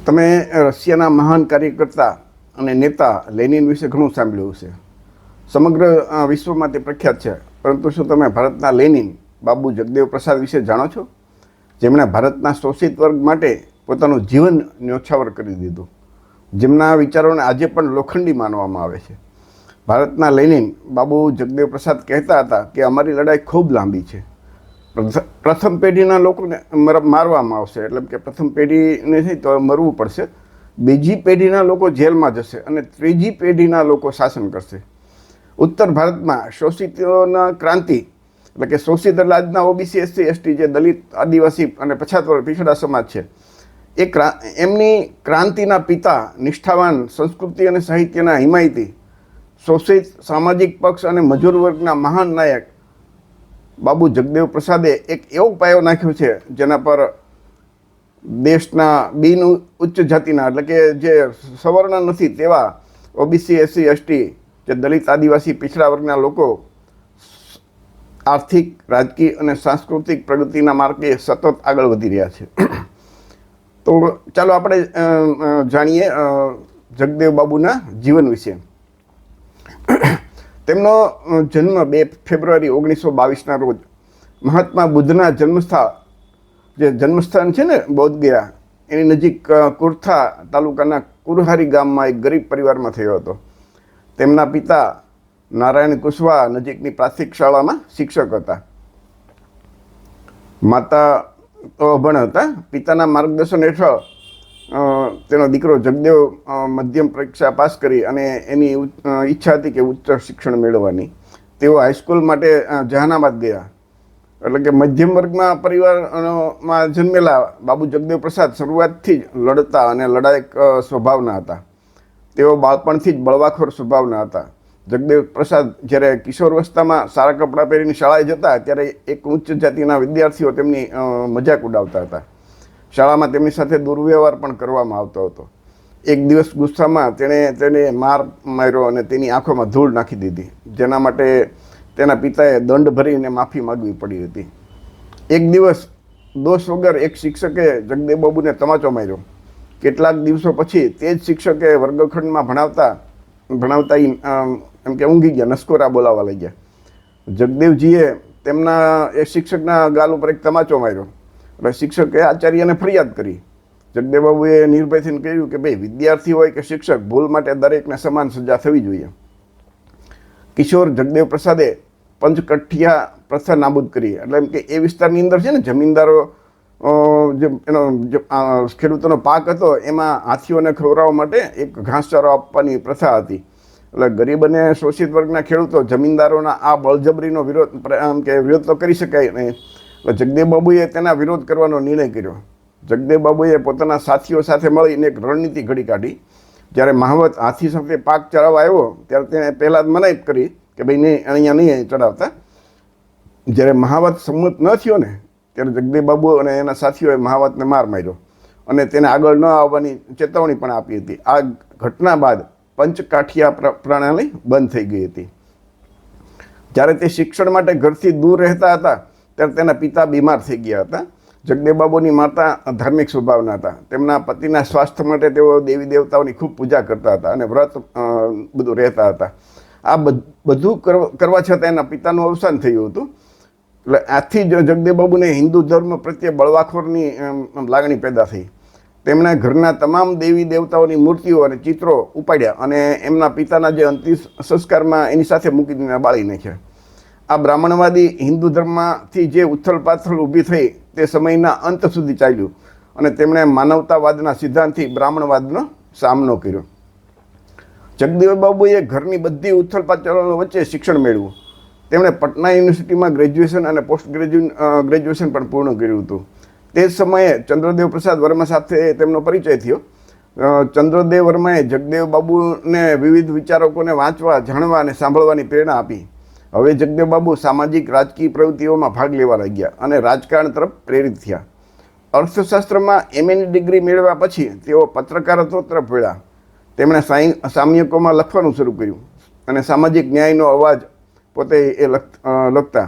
તમે રશિયાના મહાન કાર્યકર્તા અને નેતા લેનિન વિશે ઘણું સાંભળ્યું છે. સમગ્ર વિશ્વમાં તે પ્રખ્યાત છે. પરંતુ શું તમે ભારતના લેનિન બાબુ જગદેવ પ્રસાદ વિશે જાણો છો, જેમણે ભારતના શોષિત વર્ગ માટે પોતાનું જીવન ન્યોછાવર કરી દીધું, જેમના વિચારોને આજે પણ લોખંડી માનવામાં આવે છે? ભારતના લેનિન બાબુ જગદેવ પ્રસાદ કહેતા હતા કે અમારી લડાઈ ખૂબ લાંબી છે. પ્રથમ પેઢીના લોકોને મારવામાં આવશે, એટલે કે પ્રથમ પેઢીને નહીં તો મરવું પડશે. બીજી પેઢીના લોકો જેલમાં જશે અને ત્રીજી પેઢીના લોકો શાસન કરશે. ઉત્તર ભારતમાં શોષિતોના ક્રાંતિ, એટલે કે શોષિત એટલે આજના ઓબીસી, એસસી, એસટી, જે દલિત, આદિવાસી અને પછાત વર્ગ પીછડા સમાજ છે, એમની ક્રાંતિના પિતા, નિષ્ઠાવાન, સંસ્કૃતિ અને સાહિત્યના હિમાયતી, શોષિત સામાજિક પક્ષ અને મજૂર વર્ગના મહાન નાયક બાબુ જગદેવ પ્રસાદે એક એવો પાયો નાખ્યો છે જેના પર દેશના બિન ઉચ્ચ જાતિના, એટલે કે જે સવર્ણ નથી તેવા ઓબીસી, એસસી, એસટી, જે દલિત, આદિવાસી, પીછડા વર્ગના લોકો આર્થિક, રાજકીય અને સાંસ્કૃતિક પ્રગતિના માર્ગે સતત આગળ વધી રહ્યા છે. તો ચાલો આપણે જાણીએ જગદેવ બાબુના જીવન વિશે. તેમનો જન્મ 2 ફેબ્રુઆરી 1922ના રોજ મહાત્મા બુદ્ધના જન્મસ્થાન છે ને બોધગયા, એની નજીક કુર્થા તાલુકાના કુરહારી ગામમાં એક ગરીબ પરિવારમાં થયો હતો. તેમના પિતા નારાયણ કુશવાહ નજીકની પ્રાથમિક શાળામાં શિક્ષક હતા. માતા તો અભણ હતા. પિતાના માર્ગદર્શન હેઠળ તેનો દીકરો જગદેવ મધ્યમ પરીક્ષા પાસ કરી અને એની ઈચ્છા હતી કે ઉચ્ચ શિક્ષણ મેળવવાની. તેઓ હાઈસ્કૂલ માટે જહાનાબાદ ગયા. એટલે કે મધ્યમ વર્ગમાં પરિવારમાં જન્મેલા બાબુ જગદેવ પ્રસાદ શરૂઆતથી જ લડતા અને લડાયક સ્વભાવના હતા. તેઓ બાળપણથી જ બળવાખોર સ્વભાવના હતા. જગદેવ પ્રસાદ જ્યારે કિશોરવસ્થામાં સારા કપડાં પહેરીને શાળાએ જતા ત્યારે એક ઉચ્ચ જાતિના વિદ્યાર્થીઓ તેમની મજાક ઉડાવતા હતા. શાળામાં તેમની સાથે દુર્વ્યવહાર પણ કરવામાં આવતો હતો. એક દિવસ ગુસ્સામાં તેને માર્યો અને તેની આંખોમાં ધૂળ નાખી દીધી, જેના માટે તેના પિતાએ દંડ ભરીને માફી માગવી પડી હતી. એક દિવસ દોષ વગર એક શિક્ષકે જગદેવ બાબુને તમાચો માર્યો. કેટલાક દિવસો પછી તે જ શિક્ષકે વર્ગખંડમાં ભણાવતા એમ કે ઊંઘી ગયા, નસકોરા બોલાવવા લાગ્યા. જગદેવજીએ તેમના એ શિક્ષકના ગાલ ઉપર એક તમાચો માર્યો. એટલે શિક્ષકે આચાર્યને ફરિયાદ કરી. જગદેવ બાબુએ નિર્ભય થઈને કહ્યું કે ભાઈ, વિદ્યાર્થી હોય કે શિક્ષક, ભૂલ માટે દરેકને સમાન સજા થવી જોઈએ. કિશોર જગદેવ પ્રસાદે પંચકઠિયા પ્રથા નાબૂદ કરી. એટલે એમ કે એ વિસ્તારની અંદર છે ને જમીનદારો જે એનો ખેડૂતોનો પાક હતો એમાં હાથીઓને ખવડાવવા માટે એક ઘાસચારો આપવાની પ્રથા હતી. એટલે ગરીબ અને શોષિત વર્ગના ખેડૂતો જમીનદારોના આ બળજબરીનો વિરોધ તો કરી શકાય નહીં. જગદેવ બાબુએ તેના વિરોધ કરવાનો નિર્ણય કર્યો. જગદેવ બાબુએ પોતાના સાથીઓ સાથે મળીને એક રણનીતિ ઘડી કાઢી. જ્યારે મહાવત હાથી સાથે પાક ચડાવવા આવ્યો ત્યારે તેણે પહેલાં જ મનાઈ કરી કે ભાઈ નહીં, અહીંયા નહીં ચડાવતા. જ્યારે મહાવત સંમત ન થયો ને ત્યારે જગદેવ બાબુ અને એના સાથીઓએ મહાવતને માર માર્યો અને તેને આગળ ન આવવાની ચેતવણી પણ આપી હતી. આ ઘટના બાદ પંચકાઠિયા પ્રણાલી બંધ થઈ ગઈ હતી. જ્યારે તે શિક્ષણ માટે ઘરથી દૂર રહેતા હતા ત્યારે તેના પિતા બીમાર થઈ ગયા હતા. જગદેવ બાબુની માતા ધાર્મિક સ્વભાવના હતા. તેમના પતિના સ્વાસ્થ્ય માટે તેઓ દેવી દેવતાઓની ખૂબ પૂજા કરતા હતા અને વ્રત બધું રહેતા હતા. આ બધું કરવા છતાં એના પિતાનું અવસાન થયું હતું. એટલે આથી જ જગદેવ બાબુને હિન્દુ ધર્મ પ્રત્યે બળવાખોરની લાગણી પેદા થઈ. તેમણે ઘરના તમામ દેવી દેવતાઓની મૂર્તિઓ અને ચિત્રો ઉપાડ્યા અને એમના પિતાના જે અંતિમ સંસ્કારમાં એની સાથે મૂકી દીને બાળી નાખ્યા. આ બ્રાહ્મણવાદી હિન્દુ ધર્મમાંથી જે ઉથલ પાથલ ઊભી થઈ તે સમયના અંત સુધી ચાલ્યું અને તેમણે માનવતાવાદના સિદ્ધાંતથી બ્રાહ્મણવાદનો સામનો કર્યો. જગદેવ બાબુએ ઘરની બધી ઉથલ પાથલો વચ્ચે શિક્ષણ મેળવ્યું. તેમણે પટના યુનિવર્સિટીમાં ગ્રેજ્યુએશન અને પોસ્ટ ગ્રેજ્યુએશન પણ પૂર્ણ કર્યું હતું. તે જ સમયે ચંદ્રદેવ પ્રસાદ વર્મા સાથે તેમનો પરિચય થયો. ચંદ્રદેવ વર્માએ જગદેવ બાબુને વિવિધ વિચારકોને વાંચવા, જાણવા અને સાંભળવાની પ્રેરણા આપી. હવે જગદેવ બાબુ સામાજિક રાજકીય પ્રવૃત્તિઓમાં ભાગ લેવા લાગ્યા અને રાજકારણ તરફ પ્રેરિત થયા. અર્થશાસ્ત્રમાં MA ડિગ્રી મેળવ્યા પછી તેઓ પત્રકારત્વ તરફ વળ્યા. તેમણે સામયિકોમાં લખવાનું શરૂ કર્યું અને સામાજિક ન્યાયનો અવાજ પોતે એ લખતા.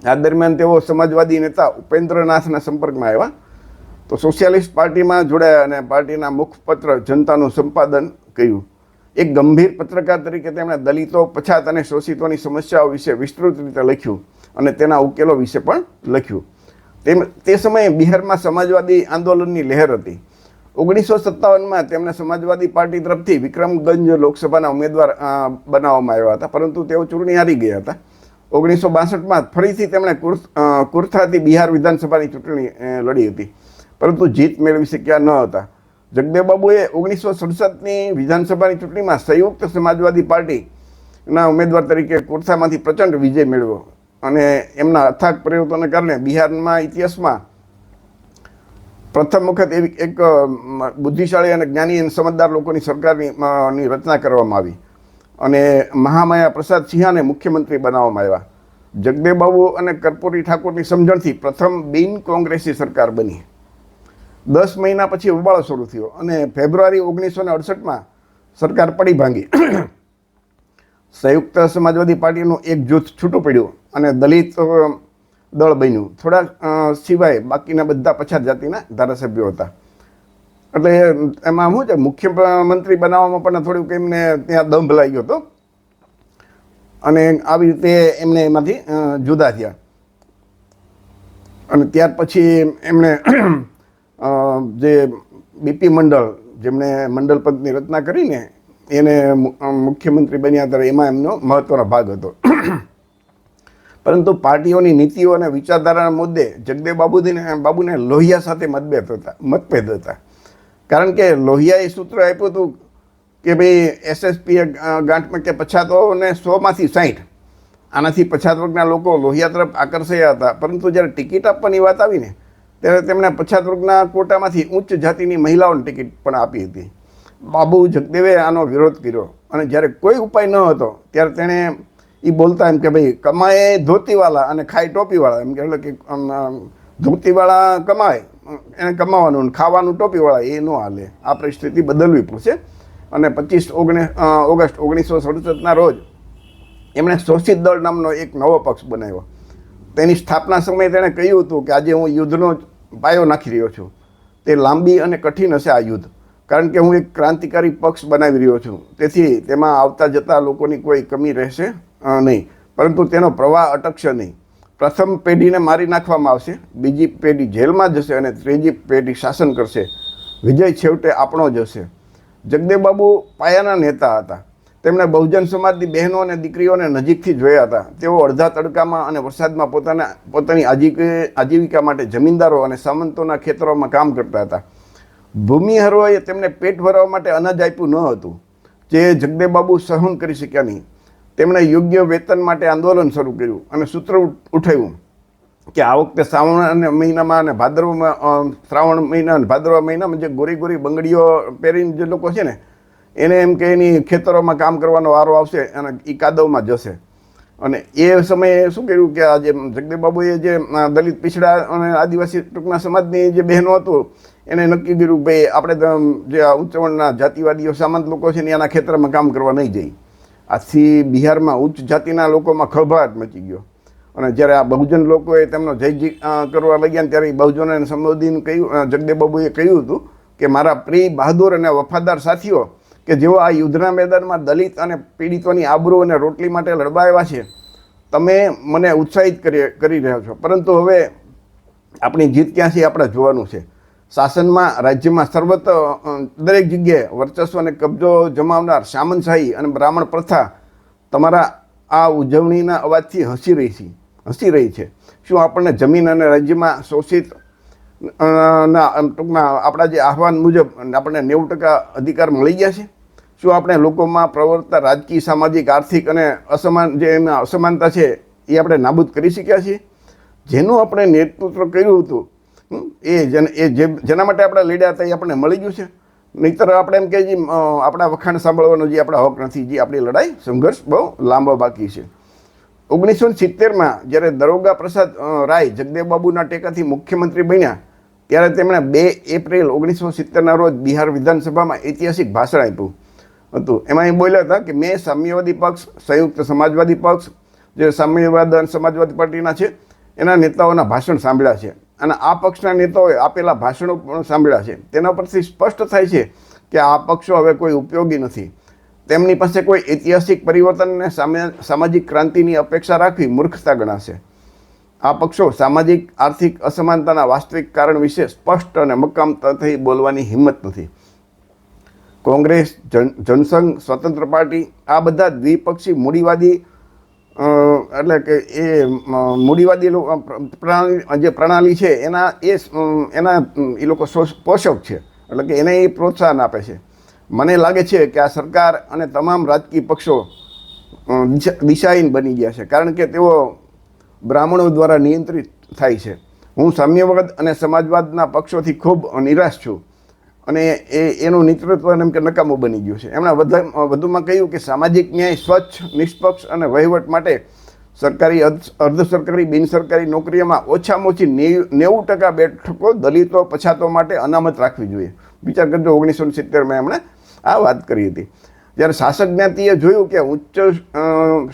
આ દરમિયાન તેઓ સમાજવાદી નેતા ઉપેન્દ્રનાથના સંપર્કમાં આવ્યા. તો સોશિયાલિસ્ટ પાર્ટીમાં જોડાયા અને પાર્ટીના મુખપત્ર જનતાનું સંપાદન કર્યું. એક ગંભીર પત્રકાર તરીકે તેમણે દલિતો, પછાત અને શોષિતોની સમસ્યાઓ વિશે વિસ્તૃત રીતે લખ્યું અને તેના ઉકેલો વિશે પણ લખ્યું. તે સમયે બિહારમાં સમાજવાદી આંદોલનની લહેર હતી. 1957માં તેમને સમાજવાદી પાર્ટી તરફથી વિક્રમગંજ લોકસભાના ઉમેદવાર બનાવવામાં આવ્યા હતા, પરંતુ તેઓ ચૂંટણી હારી ગયા હતા. 1962માં ફરીથી તેમણે કુર્થાથી બિહાર વિધાનસભાની ચૂંટણી લડી હતી, પરંતુ જીત મેળવી શક્યા ન હતા. જગદેવ બાબુએ 1967ની વિધાનસભાની ચૂંટણીમાં સંયુક્ત સમાજવાદી પાર્ટીના ઉમેદવાર તરીકે કુર્થામાંથી પ્રચંડ વિજય મેળવ્યો અને એમના અથાગ પ્રયત્નોને કારણે બિહારના ઇતિહાસમાં પ્રથમ વખત એવી એક બુદ્ધિશાળી અને જ્ઞાની અને સમજદાર લોકોની સરકારની રચના કરવામાં આવી અને મહામાયા પ્રસાદ સિંહાને મુખ્યમંત્રી બનાવવામાં આવ્યા. જગદેવ બાબુ અને કર્પૂરી ઠાકોરની સમજણથી પ્રથમ બિન કોંગ્રેસી સરકાર બની. 10 મહિના પછી ઉબાળો શરૂ થયો અને ફેબ્રુઆરી 1968માં સરકાર પડી ભાંગી. સંયુક્ત સમાજવાદી પાર્ટીનું એક જૂથ છૂટું પડ્યું અને દલિત દળ બન્યું. થોડા સિવાય બાકીના બધા પછાત જાતિના ધારાસભ્યો હતા. એટલે એમાં શું છે, મુખ્યમંત્રી બનાવવામાં પણ થોડુંક એમને ત્યાં દંભ લાગ્યો હતો અને આવી રીતે એમને એમાંથી જુદા થયા. અને ત્યાર પછી એમણે જે બીપી મંડળ, જેમણે મંડળ પંથની રચના કરીને એને મુખ્યમંત્રી બન્યા ત્યારે એમાં એમનો મહત્વનો ભાગ હતો. પરંતુ પાર્ટીઓની નીતિઓ અને વિચારધારાના મુદ્દે જગદેવ બાબુને લોહિયા સાથે મતભેદ હતા. કારણ કે લોહિયાએ સૂત્ર આપ્યું હતું કે ભાઈ એસએસપીએ ગાંઠમાં કે પછાતોને 100માંથી 60, આનાથી પછાત વર્ગના લોકો લોહિયા તરફ આકર્ષાયા હતા. પરંતુ જ્યારે ટિકિટ આપવાની વાત આવીને ત્યારે તેમણે પછાત વર્ગના કોટામાંથી ઉચ્ચ જાતિની મહિલાઓને ટિકિટ પણ આપી હતી. બાબુ જગદેવે આનો વિરોધ કર્યો અને જ્યારે કોઈ ઉપાય ન હતો ત્યારે તેણે એ બોલતા એમ કે ભાઈ કમાય ધોતીવાળા અને ખાય ટોપીવાળા, એમ કે એટલે કે ધોતીવાળા કમાય એને કમાવાનું, ખાવાનું ટોપીવાળા એ ન હાલે. આ પરિસ્થિતિ બદલવી પડશે. અને 25 ઓગસ્ટ 1967ના રોજ એમણે શોષિત દળ નામનો એક નવો પક્ષ બનાવ્યો. તેની સ્થાપના સમયે તેણે કહ્યું હતું કે આજે હું યુદ્ધનો પાયો નાખી રહ્યો છું. તે લાંબી અને કઠિન હશે આ યુદ્ધ, કારણ કે હું એક ક્રાંતિકારી પક્ષ બનાવી રહ્યો છું. તેથી તેમાં આવતા જતા લોકોની કોઈ કમી રહેશે નહીં, પરંતુ તેનો પ્રવાહ અટકશે નહીં. પ્રથમ પેઢીને મારી નાખવામાં આવશે, બીજી પેઢી જેલમાં જશે અને ત્રીજી પેઢી શાસન કરશે. વિજય છેવટે આપણો જ હશે. જગદેવ બાબુ પાયાના નેતા હતા. તેમણે બહુજન સમાજની બહેનો અને દીકરીઓને નજીકથી જોયા હતા. તેઓ અડધા તડકામાં અને વરસાદમાં પોતાની આજીવિકા માટે જમીનદારો અને સામંતોના ખેતરોમાં કામ કરતા હતા. ભૂમિહરોએ તેમને પેટ ભરવા માટે અનાજ આપ્યું ન હતું, જે જગદેવ બાબુ સહન કરી શક્યા નહીં. તેમણે યોગ્ય વેતન માટે આંદોલન શરૂ કર્યું અને સૂત્ર ઉઠાવ્યું કે આ વખતે શ્રાવણ મહિનામાં અને શ્રાવણ મહિના અને ભાદરવા મહિનામાં જે ગોરી ગોરી બંગડીઓ પહેરીને જે લોકો છે ને, એને એમ કે એની ખેતરોમાં કામ કરવાનો વારો આવશે અને એ કાદવમાં જશે. અને એ સમયે શું કર્યું કે આજે જગદેવ બાબુએ જે દલિત, પીછડા અને આદિવાસી ટૂંકના સમાજની જે બહેનો હતું એને નક્કી કર્યું ભાઈ આપણે જે ઉચ્ચ વર્ણના જાતિવાદીઓ સામંત લોકો છે ને એના ખેતરમાં કામ કરવા નહીં જઈએ. આથી બિહારમાં ઉચ્ચ જાતિના લોકોમાં ખળભળાટ મચી ગયો. અને જ્યારે આ બહુજન લોકોએ તેમનો જય કરવા લાગ્યા ને ત્યારે બહુજનોને સંબોધીને કહ્યું, જગદેવ બાબુએ કહ્યું હતું કે મારા પ્રિય, બહાદુર અને વફાદાર સાથીઓ કે જેઓ આ યુદ્ધના મેદાનમાં દલિત અને પીડિતોની આબરૂ અને રોટલી માટે લડવા આવ્યા છે, તમે મને ઉત્સાહિત કરી રહ્યા છો. પરંતુ હવે આપણી જીત ક્યાં છે આપણે જોવાનું છે. શાસનમાં, રાજ્યમાં સર્વત્ર દરેક જગ્યાએ વર્ચસ્વ અને કબજો જમાવનાર સામંતશાહી અને બ્રાહ્મણ પ્રથા તમારા આ ઉજવણીના અવાજથી હસી રહી છે. શું આપણને જમીન અને રાજ્યમાં શોષિત ટૂંકમાં આપણા જે આહવાન મુજબ આપણને 90% અધિકાર મળી ગયા છે? શું આપણે લોકોમાં પ્રવર્તતા રાજકીય, સામાજિક, આર્થિક અને એમાં અસમાનતા છે એ આપણે નાબૂદ કરી શક્યા છીએ? જેનું આપણે નેતૃત્વ કર્યું હતું જેના માટે આપણે લડ્યા હતા એ આપણને મળી ગયું છે. નહીંતર આપણે એમ કે જે આપણા વખાણ સાંભળવાનો જે આપણા હક નથી, જે આપણી લડાઈ સંઘર્ષ બહુ લાંબો બાકી છે. 1970માં જ્યારે દરોગા પ્રસાદ રાય જગદેવ બાબુના ટેકાથી મુખ્યમંત્રી બન્યા ત્યારે તેમણે 2 એપ્રિલ 1970ના રોજ બિહાર વિધાનસભામાં ઐતિહાસિક ભાષણ આપ્યું હતું. એમાં એ બોલ્યા હતા કે મેં સામ્યવાદી પક્ષ, સંયુક્ત સમાજવાદી પક્ષ, જે સામ્યવાદ અને સમાજવાદી પાર્ટીના છે, એના નેતાઓના ભાષણ સાંભળ્યા છે અને આ પક્ષના નેતાઓએ આપેલા ભાષણો પણ સાંભળ્યા છે. તેના પરથી સ્પષ્ટ થાય છે કે આ પક્ષો હવે કોઈ ઉપયોગી નથી. તેમની પાસે કોઈ ઐતિહાસિક પરિવર્તન અને સામાજિક ક્રાંતિની અપેક્ષા રાખવી મૂર્ખતા ગણાશે. આ પક્ષો સામાજિક આર્થિક અસમાનતાના વાસ્તવિક કારણ વિશે સ્પષ્ટ અને મક્કમતાથી બોલવાની હિંમત નથી. કોંગ્રેસ, જનસંઘ, સ્વતંત્ર પાર્ટી આ બધા દ્વિપક્ષી મૂડીવાદી એટલે કે એ મૂડીવાદી જે પ્રણાલી છે એના એ લોકો પોષક છે, એટલે કે એને એ પ્રોત્સાહન આપે છે. મને લાગે છે કે આ સરકાર અને તમામ રાજકીય પક્ષો દિશાહીન બની ગયા છે, કારણ કે તેઓ બ્રાહ્મણો દ્વારા નિયંત્રિત થાય છે. હું સામ્યવાદ અને સમાજવાદના પક્ષોથી ખૂબ નિરાશ છું અને એનું નેતૃત્વ એમ કે નકામું બની ગયું છે. એમણે વધુમાં કહ્યું કે સામાજિક ન્યાય, સ્વચ્છ, નિષ્પક્ષ અને વહીવટ માટે સરકારી, અર્ધ સરકારી, બિનસરકારી નોકરીઓમાં ઓછામાં ઓછી 90% બેઠકો દલિતો, પછાતો માટે અનામત રાખવી જોઈએ. વિચાર કરજો, 1970માં એમણે આ વાત કરી હતી. જ્યારે શાસક જ્ઞાતિએ જોયું કે ઉચ્ચ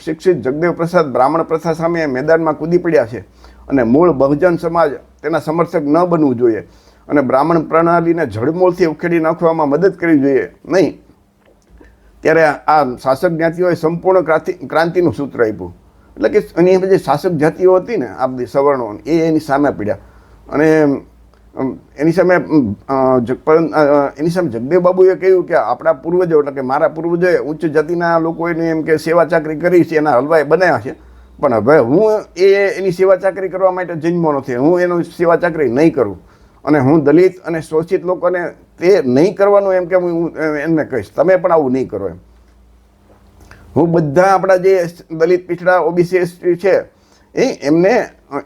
શિક્ષિત જગદેવ પ્રસાદ બ્રાહ્મણ પ્રથા સામે મેદાનમાં કૂદી પડ્યા છે અને મૂળ બહુજન સમાજ તેના સમર્થક ન બનવું જોઈએ અને બ્રાહ્મણ પ્રણાલીને જડમૂળથી ઉખેડી નાખવામાં મદદ કરવી જોઈએ નહીં, ત્યારે આ શાસક જ્ઞાતિઓએ સંપૂર્ણ ક્રાંતિનું સૂત્ર આપ્યું. એટલે કે એની જે શાસક જાતિઓ હતી ને આ બધી સવર્ણો, એની સામે પડ્યા અને એની સામે જગદેવ બાબુએ કહ્યું કે આપણા પૂર્વજો, એટલે કે મારા પૂર્વજોએ ઉચ્ચ જાતિના લોકોને એમ કે સેવા ચાકરી કરી છે, એના હલવાએ બનાવ્યા છે, પણ હવે હું એની સેવા ચાકરી કરવા માટે જન્મો નથી. હું એનું સેવા ચાકરી નહીં કરું અને હું દલિત અને શોષિત લોકોને તે નહીં કરવાનું એમ કે હું એમને કહીશ, તમે પણ આવું નહીં કરો એમ. હું બધા આપણા જે દલિત, પીછડા, ઓબીસી, એસટી છે એમને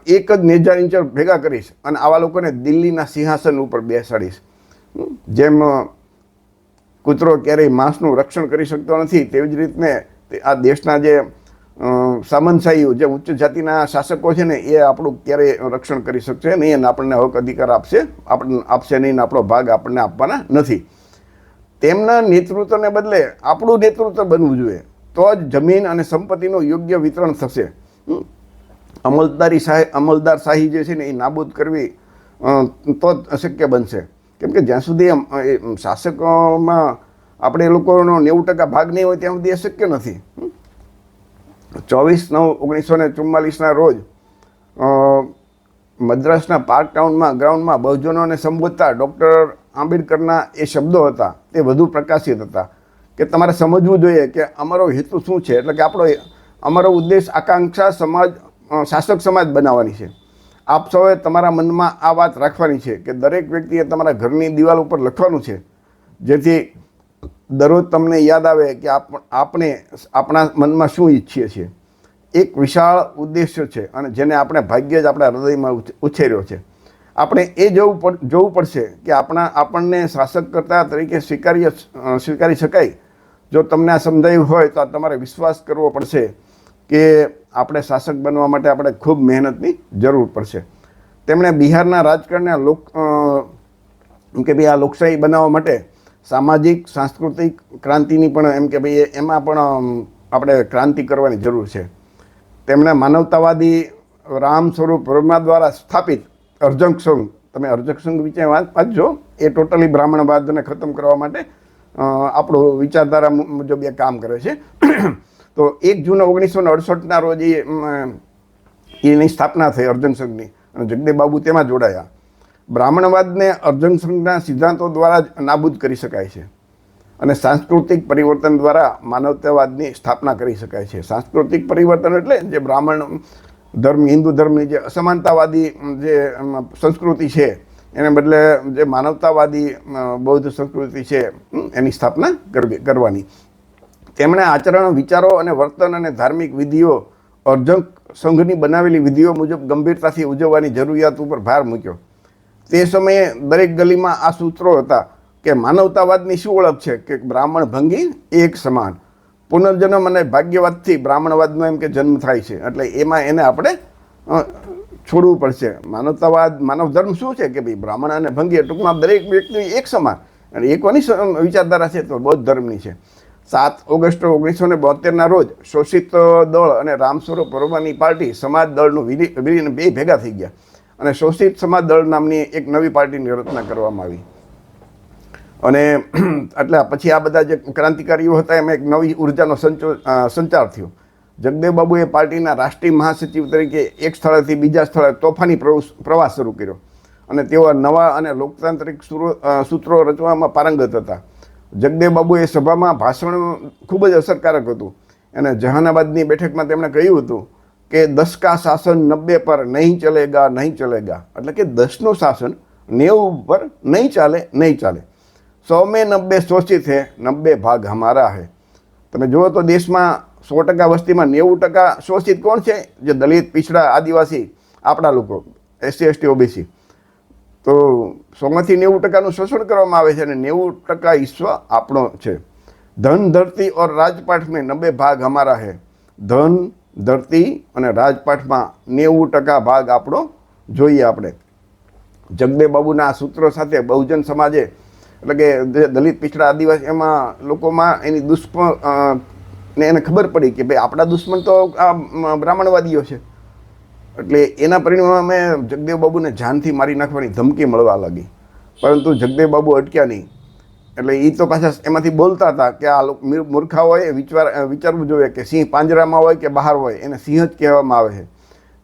એક જ નેજા નીચે ભેગા કરીશ અને આવા લોકોને દિલ્હીના સિંહાસન ઉપર બેસાડીશ. જેમ કૂતરો ક્યારેય માંસનું રક્ષણ કરી શકતો નથી, તેવી જ રીતને આ દેશના જે સામંતશાહીઓ, જે ઉચ્ચ જાતિના શાસકો છે ને, એ આપણું ક્યારેય રક્ષણ કરી શકશે નહીં અને આપણને હક અધિકાર આપશે નહીં, આપણો ભાગ આપણને આપવાના નથી. તેમના નેતૃત્વને બદલે આપણું નેતૃત્વ બનવું જોઈએ, તો જ જમીન અને સંપત્તિનું યોગ્ય વિતરણ થશે. અમલદારશાહી જે છે ને એ નાબૂદ કરવી તો જ શક્ય બનશે. કેમ કે જ્યાં સુધી શાસકોમાં આપણે એ લોકોનો 90% ભાગ નહીં હોય ત્યાં સુધી એ શક્ય નથી. 24/9/1944 રોજ મદ્રાસના પાર્ક ગ્રાઉન્ડમાં બહુજનોને સંબોધતા ડૉક્ટર આંબેડકરના એ શબ્દો હતા, તે વધુ પ્રકાશિત હતા કે તમારે સમજવું જોઈએ કે અમારો હેતુ શું છે. એટલે કે અમારો ઉદ્દેશ આકાંક્ષા શાસક સમાજ બનાવવાની છે. આપ સૌએ તમારા મનમાં આ વાત રાખવાની છે કે દરેક વ્યક્તિએ તમારા ઘરની દિવાલ ઉપર લખવાનું છે, જેથી દરરોજ તમને યાદ આવે કે આપણે આપણા મનમાં શું ઈચ્છીએ છીએ. એક વિશાળ ઉદ્દેશ્ય છે અને જેને આપણે ભાગ્યે જ આપણા હૃદયમાં ઉછેર્યો છે. આપણે એ જોવું પડશે કે આપણને શાસક કરતા તરીકે સ્વીકારી શકાય. જો તમને આ સમજાયું હોય તો તમારે વિશ્વાસ કરવો પડશે કે આપણે શાસક બનવા માટે આપણે ખૂબ મહેનતની જરૂર પડશે. તેમણે બિહારના રાજકારણને એમ કે ભાઈ આ લોકશાહી બનાવવા માટે સામાજિક, સાંસ્કૃતિક ક્રાંતિની પણ એમ કે ભાઈ એમાં પણ આપણે ક્રાંતિ કરવાની જરૂર છે. તેમણે માનવતાવાદી રામ સ્વરૂપ વર્મા દ્વારા સ્થાપિત અર્જક સંઘ, તમે અર્જક સંઘ વિશે વાંચજો, એ ટોટલી બ્રાહ્મણવાદને ખતમ કરવા માટે આપણું વિચારધારા મુજબ એ કામ કરે છે. તો 1 જૂન 1968ના રોજ એની સ્થાપના થઈ અર્જન સંઘની અને જગદેવ બાબુ તેમાં જોડાયા. બ્રાહ્મણવાદને અર્જન સંઘના સિદ્ધાંતો દ્વારા જ નાબૂદ કરી શકાય છે અને સાંસ્કૃતિક પરિવર્તન દ્વારા માનવતાવાદની સ્થાપના કરી શકાય છે. સાંસ્કૃતિક પરિવર્તન એટલે જે બ્રાહ્મણ ધર્મ, હિન્દુ ધર્મની જે અસમાનતાવાદી જે સંસ્કૃતિ છે એને બદલે જે માનવતાવાદી બૌદ્ધ સંસ્કૃતિ છે એની સ્થાપના કરવાની. તેમણે આચરણ, વિચારો અને વર્તન અને ધાર્મિક વિધિઓ અર્જક સંઘની બનાવેલી વિધિઓ મુજબ ગંભીરતાથી ઉજવવાની જરૂરિયાત ઉપર ભાર મૂક્યો. તે સમયે દરેક ગલીમાં આ સૂત્રો હતા કે માનવતાવાદની શું ઓળખ છે કે બ્રાહ્મણ ભંગી એક સમાન, પુનર્જન્મ અને ભાગ્યવાદથી બ્રાહ્મણવાદનો એમ કે જન્મ થાય છે. એટલે એમાં એને આપણે છોડવું પડશે. માનવતાવાદ, માનવ ધર્મ શું છે કે ભાઈ બ્રાહ્મણ અને ભંગી, ટૂંકમાં દરેક વ્યક્તિ એક સમાન અને એક કોની વિચારધારા છે તો બૌદ્ધ ધર્મની છે. 7 ઓગસ્ટ 1972ના રોજ શોષિત દળ અને રામ સ્વરૂપ વર્માની પાર્ટી સમાજ દળનું વિલીન બે ભેગા થઈ ગયા અને શોષિત સમાજ દળ નામની એક નવી પાર્ટીની રચના કરવામાં આવી. અને એટલે પછી આ બધા જે ક્રાંતિકારીઓ હતા એમાં એક નવી ઉર્જાનો સંચાર થયો. જગદેવ બાબુએ પાર્ટીના રાષ્ટ્રીય મહાસચિવ તરીકે એક સ્થળેથી બીજા સ્થળે તોફાની પ્રવાસ શરૂ કર્યો અને તેઓ નવા અને લોકતાંત્રિક સૂત્રો રચવામાં પારંગત હતા. જગદેવ બાબુએ સભામાં ભાષણ ખૂબ જ અસરકારક હતું અને જહાનાબાદની બેઠકમાં તેમણે કહ્યું હતું કે 10 કા શાસન 90 પર નહીં ચલેગા નહીં ચલેગા, એટલે કે 10નું શાસન 90 પર નહીં ચાલે નહીં ચાલે. 100 में 90 શોષિત હે 90 ભાગ હમારા હે. તમે જુઓ તો દેશમાં 100% વસ્તીમાં 90% શોષિત કોણ છે? જે દલિત, પીછડા, આદિવાસી, આપણા લોકો, SC ST OBC. તો 100માંથી 90%નું શોષણ કરવામાં આવે છે અને 90% હિસ્સો આપણો છે. ધન, ધરતી और રાજપાઠ में 90 ભાગ હમારા હે. ધન, ધરતી અને રાજપાઠમાં 90% ભાગ આપણો જોઈએ આપણે. જગદેવ બાબુના સૂત્રો સાથે બહુજન સમાજે, એટલે કે દલિત, પીછડા, આદિવાસી એમાં લોકોમાં એની ને એને ખબર પડી કે ભાઈ આપણા દુશ્મન તો આ બ્રાહ્મણવાદીઓ છે. એટલે એના પરિણામે જગદેવ બાબુને જાનથી મારી નાખવાની ધમકી મળવા લાગી. પરંતુ જગદેવ બાબુ અટક્યા નહીં. એટલે એ તો પાછા એમાંથી બોલતા હતા કે આ મૂર્ખાઓએ વિચારવું જોઈએ કે સિંહ પાંજરામાં હોય કે બહાર હોય એને સિંહ જ કહેવામાં આવે છે.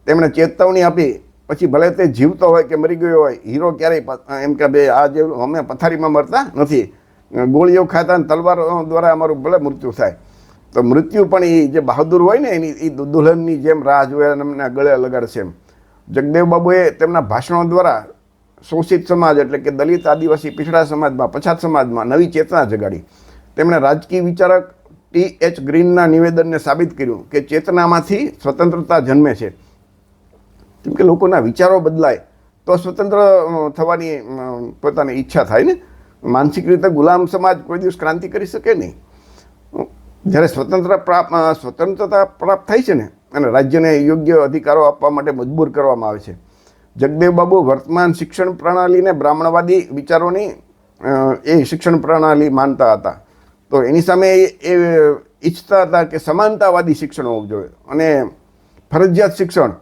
તેમણે ચેતવણી આપી. પછી ભલે તે જીવતો હોય કે મરી ગયો હોય, હીરો ક્યારેય એમ કે ભાઈ આ જે અમે પથારીમાં મરતા નથી, ગોળીઓ ખાતા અને તલવારો દ્વારા અમારું ભલે મૃત્યુ થાય, તો મૃત્યુ પણ એ જે બહાદુર હોય ને એની એ દુલ્હનની જેમ રાહ જોવે અને અમને ગળે લગાડશે એમ. જગદેવ બાબુએ તેમના ભાષણો દ્વારા શોષિત સમાજ એટલે કે દલિત, આદિવાસી, પીછડા સમાજમાં, પછાત સમાજમાં નવી ચેતના જગાડી. તેમણે રાજકીય વિચારક T.H. ગ્રીનના નિવેદનને સાબિત કર્યું કે ચેતનામાંથી સ્વતંત્રતા જન્મે છે. કેમ કે લોકોના વિચારો બદલાય તો સ્વતંત્ર થવાની પોતાની ઈચ્છા થાય ને. માનસિક રીતે ગુલામ સમાજ કોઈ દિવસ ક્રાંતિ કરી શકે નહીં. જ્યારે સ્વતંત્રતા પ્રાપ્ત થાય છે ને અને રાજ્યને યોગ્ય અધિકારો આપવા માટે મજબૂર કરવામાં આવે છે. જગદેવ બાબુ વર્તમાન શિક્ષણ પ્રણાલીને બ્રાહ્મણવાદી વિચારોની એ શિક્ષણ પ્રણાલી માનતા હતા. તો એની સામે એ ઈચ્છતા હતા કે સમાનતાવાદી શિક્ષણ હોવું જોઈએ અને ફરજિયાત શિક્ષણ.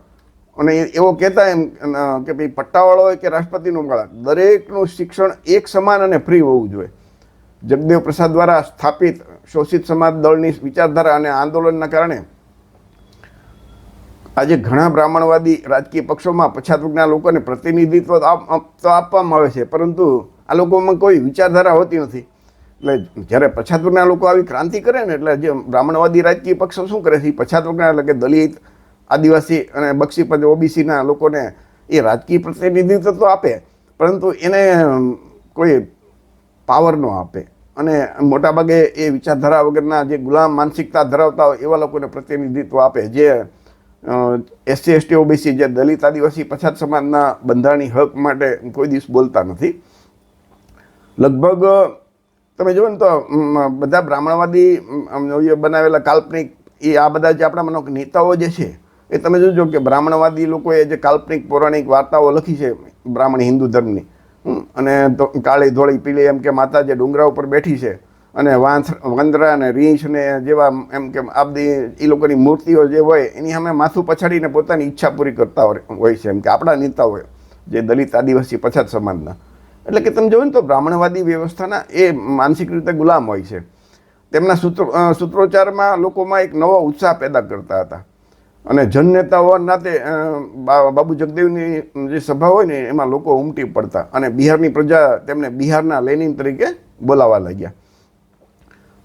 અને એવો કહેતા એમ કે ભાઈ પટ્ટાવાળો હોય કે રાષ્ટ્રપતિનું બાળક, દરેકનું શિક્ષણ એક સમાન અને ફ્રી હોવું જોઈએ. જગદેવ પ્રસાદ દ્વારા સ્થાપિત શોષિત સમાજ દળની વિચારધારા અને આંદોલનના કારણે આજે ઘણા બ્રાહ્મણવાદી રાજકીય પક્ષોમાં પછાત વર્ગના લોકોને પ્રતિનિધિત્વ તો આપવામાં આવે છે, પરંતુ આ લોકોમાં કોઈ વિચારધારા હોતી નથી. એટલે જ્યારે પછાત વર્ગના લોકો આવી ક્રાંતિ કરે ને, એટલે જે બ્રાહ્મણવાદી રાજકીય પક્ષો શું કરે છે, પછાત વર્ગના એટલે કે દલિત, આદિવાસી અને બક્ષીપંચ OBCના લોકોને એ રાજકીય પ્રતિનિધિત્વ તો આપે, પરંતુ એને કોઈ પાવર ન આપે. અને મોટાભાગે એ વિચારધારા વગરના જે ગુલામ માનસિકતા ધરાવતા હોય એવા લોકોને પ્રતિનિધિત્વ આપે, જે SC ST OBC જે દલિત, આદિવાસી, પછાત સમાજના બંધારણી હક માટે કોઈ દિવસ બોલતા નથી. લગભગ તમે જુઓ ને તો બધા બ્રાહ્મણવાદી બનાવેલા કાલ્પનિક એ આ બધા જે આપણા નેતાઓ જે છે એ તમે જોજો કે બ્રાહ્મણવાદી લોકોએ જે કાલ્પનિક પૌરાણિક વાર્તાઓ લખી છે બ્રાહ્મણ હિન્દુ ધર્મની, અને કાળી ધોળી પીળી એમ કે માતા જે ડુંગરા ઉપર બેઠી છે અને વાંદરા અને રીંછ ને જેવા એમ કે આ બધી એ લોકોની મૂર્તિઓ જે હોય એની સામે માથું પછાડીને પોતાની ઈચ્છા પૂરી કરતા હોય છે. એમ કે આપણા નેતાઓ જે દલિત, આદિવાસી, પછાત સમાજના, એટલે કે તમે જોવો ને તો બ્રાહ્મણવાદી વ્યવસ્થાના એ માનસિક રીતે ગુલામ હોય છે. તેમના સૂત્રોચ્ચારમાં લોકોમાં એક નવો ઉત્સાહ પેદા કરતા હતા. અને જનનેતા હોવાના નાતે બાબુ જગદેવની જે સભા હોય ને એમાં લોકો ઉમટી પડતા અને બિહારની પ્રજા તેમને બિહારના લેનિન તરીકે બોલાવવા લાગ્યા.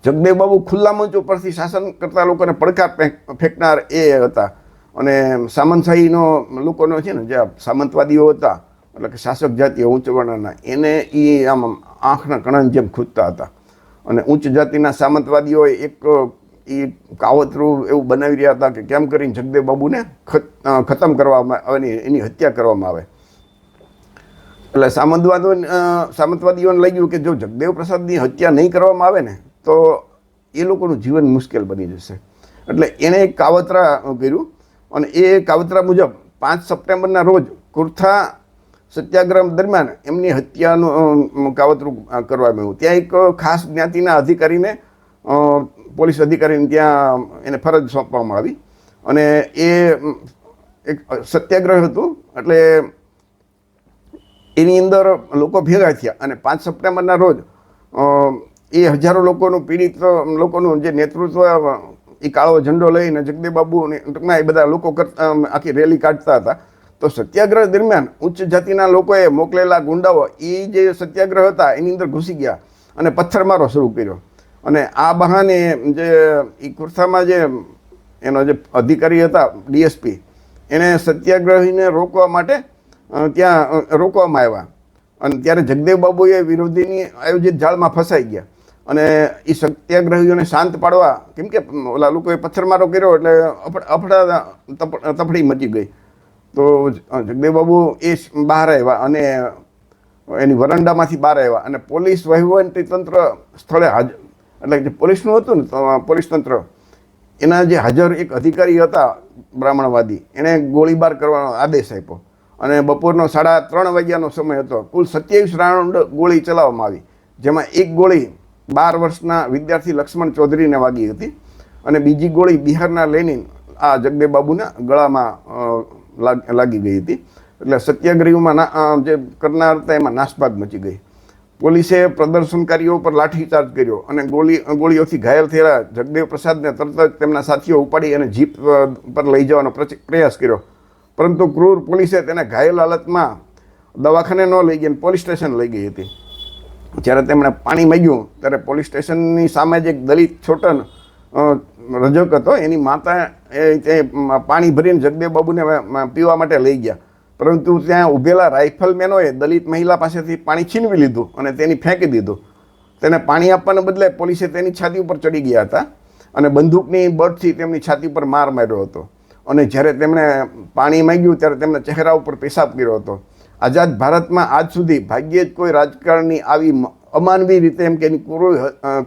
જગદેવ બાબુ ખુલ્લા મંચ ઉપરથી શાસન કરતા લોકોને પડકાર ફેંકનાર એ હતા. અને સામંતશાહીનો લોકોનો છે ને જે સામંતવાદીઓ હતા, એટલે કે શાસક જાતિઓ ઉચ્ચ વર્ણના, એને એ આમ આંખના કણાની જેમ ખૂદતા હતા. અને ઉચ્ચ જાતિના સામંતવાદીઓએ એક એ કાવતરું એવું બનાવી રહ્યા હતા કે કેમ કરીને જગદેવ બાબુને ખતમ કરવામાં આવે, એની હત્યા કરવામાં આવે. એટલે સામંતવાદીઓને લાગ્યું કે જો જગદેવ પ્રસાદની હત્યા નહીં કરવામાં આવે ને તો એ લોકોનું જીવન મુશ્કેલ બની જશે. એટલે એણે એક કાવતરા કર્યું અને એ કાવતરા મુજબ 5 સપ્ટેમ્બરના રોજ કુર્થા સત્યાગ્રહ દરમિયાન એમની હત્યાનું કાવતરું કરવામાં આવ્યું. ત્યાં એક ખાસ જ્ઞાતિના અધિકારીને, પોલીસ અધિકારીને ત્યાં એને ફરજ સોંપવામાં આવી અને એ એક સત્યાગ્રહ હતું. એટલે એની અંદર લોકો ભેગા થયા અને 5 સપ્ટેમ્બરના રોજ એ હજારો લોકોનું પીડિત લોકોનું જે નેતૃત્વ એ કાળો ઝંડો લઈને જગદેવ બાબુ ટૂંકમાં એ બધા લોકો આખી રેલી કાઢતા હતા. તો સત્યાગ્રહ દરમિયાન ઉચ્ચ જાતિના લોકોએ મોકલેલા ગુંડાઓ એ જે સત્યાગ્રહ હતા એની અંદર ઘૂસી ગયા અને પથ્થરમારો શરૂ કર્યો. અને આ બહાને જે એ કુર્થામાં જે એનો જે અધિકારી હતા ડીએસપી, એને સત્યાગ્રહીને રોકવા માટે ત્યાં રોકવામાં આવ્યા. અને ત્યારે જગદેવ બાબુએ વિરોધીની આયોજિત જાળમાં ફસાઈ ગયા અને એ સત્યાગ્રહીઓને શાંત પાડવા, કેમ કે ઓલા લોકોએ પથ્થરમારો કર્યો એટલે અફડા તફડી મચી ગઈ. તો જગદેવ બાબુ એ બહાર આવ્યા અને એની વરંડામાંથી બહાર આવ્યા અને પોલીસ વહીવટી તંત્ર સ્થળે હાજર, એટલે જે પોલીસનું હતું ને પોલીસ તંત્ર, એના જે હાજર એક અધિકારી હતા બ્રાહ્મણવાદી, એણે ગોળીબાર કરવાનો આદેશ આપ્યો અને બપોરનો 3:30 વાગ્યાનો સમય હતો. કુલ 27 રાઉન્ડ ગોળી ચલાવવામાં આવી, જેમાં એક ગોળી 12 વર્ષના વિદ્યાર્થી લક્ષ્મણ ચૌધરીને વાગી હતી અને બીજી ગોળી બિહારના લેનિન આ જગદેવ બાબુના ગળામાં લાગી ગઈ હતી. એટલે સત્યાગ્રહીઓમાં જે કરનાર હતા એમાં નાસભાગ મચી ગઈ. પોલીસે પ્રદર્શનકારીઓ પર લાઠીચાર્જ કર્યો અને ગોળીઓથી ઘાયલ થયેલા જગદેવ પ્રસાદને તરત જ તેમના સાથીઓ ઉપાડી અને જીપ પર લઈ જવાનો પ્રયાસ કર્યો. પરંતુ ક્રૂર પોલીસે તેને ઘાયલ હાલતમાં દવાખાને ન લઈ ગઈ, પોલીસ સ્ટેશન લઈ ગઈ હતી. જ્યારે તેમણે પાણી માંગ્યું ત્યારે પોલીસ સ્ટેશનની સામે જ એક દલિત છોટન રજક હતો, એની માતા એ પાણી ભરીને જગદેવ બાબુને પીવા માટે લઈ ગયા. પરંતુ ત્યાં ઊભેલા રાઇફલમેનોએ દલિત મહિલા પાસેથી પાણી છીનવી લીધું અને તેની ફેંકી દીધું. તેને પાણી આપવાને બદલે પોલીસે તેની છાતી ઉપર ચડી ગયા હતા અને બંદૂકની બટથી તેમની છાતી પર માર માર્યો હતો. અને જ્યારે તેમણે પાણી માંગ્યું ત્યારે તેમના ચહેરા ઉપર પેશાબ કર્યો હતો. આઝાદ ભારતમાં આજ સુધી ભાગ્યે જ કોઈ રાજકારણી આવી અમાનવી રીતે એમ કે એની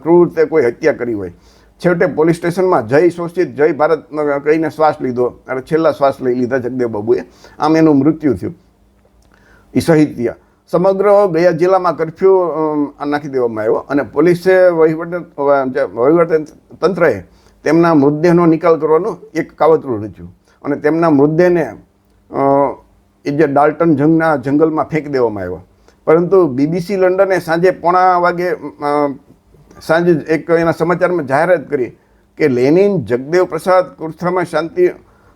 ક્રૂર રીતે કોઈ હત્યા કરી હોય. છેવટે પોલીસ સ્ટેશનમાં જય શોષિત જય ભારત કહીને શ્વાસ લીધો અને છેલ્લા શ્વાસ લઈ લીધા જગદેવ બાબુએ. આમ એનું મૃત્યુ થયું. એ શહીદ થયા. સમગ્ર ગયા જિલ્લામાં કર્ફ્યુ નાખી દેવામાં આવ્યો અને પોલીસે વહીવટ તંત્રએ તેમના મૃતદેહનો નિકાલ કરવાનું એક કાવતરું રચ્યું અને તેમના મૃતદેહને એ જે ડાલ્ટન જંગલમાં ફેંકી દેવામાં આવ્યો. પરંતુ BBC લંડને સાંજે 1:15 વાગે સાંજે એક એના સમાચારમાં જાહેરાત કરી કે લેનિન જગદેવ પ્રસાદ કુર્થામાં શાંતિ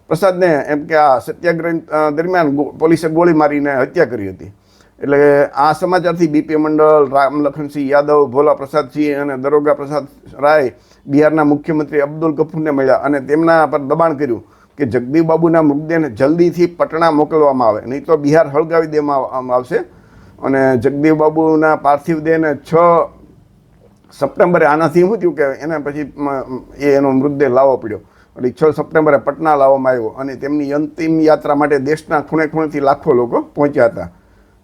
પ્રસાદને એમ કે આ સત્યાગ્રહ દરમિયાન પોલીસે ગોળી મારીને હત્યા કરી હતી. એટલે આ સમાચારથી BP મંડળ, રામલખનસિંહ યાદવ, ભોલા પ્રસાદસિંહ અને દરોગા પ્રસાદ રાય બિહારના મુખ્યમંત્રી અબ્દુલ ગફુરને મળ્યા અને તેમના પર દબાણ કર્યું કે જગદેવ બાબુના મૃતદેહને જલ્દીથી પટણા મોકલવામાં આવે, નહીં તો બિહાર હળગાવી દેવામાં આવશે. અને જગદેવ બાબુના પાર્થિવ દેહને 6 સપ્ટેમ્બરે, આનાથી શું થયું કે એના પછી એનો મૃતદેહ લાવવો પડ્યો એટલે 6 સપ્ટેમ્બરે પટના લાવવામાં આવ્યો અને તેમની અંતિમ યાત્રા માટે દેશના ખૂણે ખૂણેથી લાખો લોકો પહોંચ્યા હતા.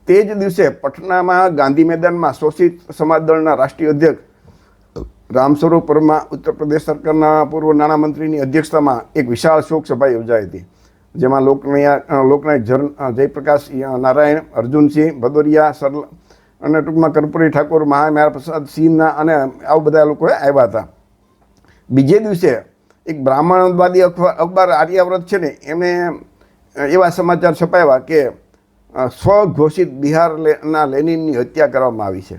તે જ દિવસે પટનામાં ગાંધી મેદાનમાં શોષિત સમાજ દળના રાષ્ટ્રીય અધ્યક્ષ રામસ્વરૂપ વર્મા, ઉત્તર પ્રદેશ સરકારના પૂર્વ નાણામંત્રીની અધ્યક્ષતામાં એક વિશાળ શોક સભા યોજાઈ હતી, જેમાં લોકનાયક જયપ્રકાશ નારાયણ, અર્જુનસિંહ ભદૌરિયા, સરલા અને ટૂંકમાં કર્પૂરી ઠાકોર, મહામાયા પ્રસાદ સિંહના અને આવા બધા લોકોએ આવ્યા હતા. બીજે દિવસે એક બ્રાહ્મણવાદી અખબાર આર્યાવ્રત છે ને, એમને એવા સમાચાર છપાવ્યા કે સ્વઘોષિત બિહારના લેનિનની હત્યા કરવામાં આવી છે.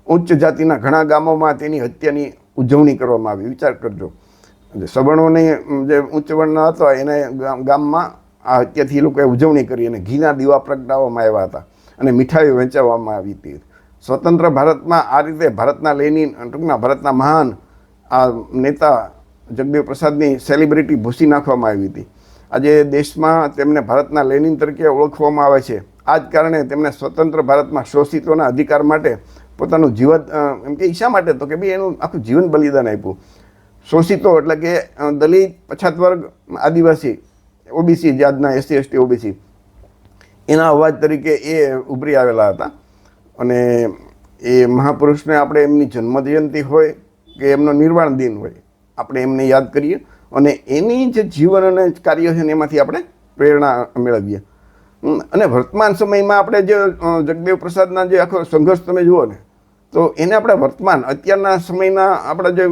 ઉચ્ચ જાતિના ઘણા ગામોમાં તેની હત્યાની ઉજવણી કરવામાં આવી. વિચાર કરજો, સવર્ણોની જે ઉચ્ચ વર્ણના હતા એને ગામમાં આ હત્યાથી એ લોકોએ ઉજવણી કરી અને ઘીના દીવા પ્રગટાવવામાં આવ્યા હતા અને મીઠાઈઓ વહેંચવામાં આવી હતી. સ્વતંત્ર ભારતમાં આ રીતે ભારતના લેનિન, ટૂંકમાં ભારતના મહાન આ નેતા જગદેવ પ્રસાદની સેલિબ્રિટી ભૂસી નાખવામાં આવી હતી. આજે દેશમાં તેમને ભારતના લેનિન તરીકે ઓળખવામાં આવે છે. આ જ કારણે તેમણે સ્વતંત્ર ભારતમાં શોષિતોના અધિકાર માટે પોતાનું જીવન, એમ કે ઈશા માટે તો કે ભાઈ એનું આખું જીવન બલિદાન આપ્યું. શોષિતો એટલે કે દલિત, પછાત વર્ગ, આદિવાસી, OBC, જે આજના SC ST OBC, એના અવાજ તરીકે એ ઉભરી આવેલા હતા. અને એ મહાપુરુષને આપણે એમની જન્મજયંતિ હોય કે એમનો નિર્વાણ દિન હોય, આપણે એમને યાદ કરીએ અને એની જે જીવન અને કાર્ય છે ને એમાંથી આપણે પ્રેરણા મેળવીએ. અને વર્તમાન સમયમાં આપણે જે જગદેવ પ્રસાદના જે આખો સંઘર્ષ તમે જુઓ ને, તો એને આપણે વર્તમાન અત્યારના સમયના આપણે જે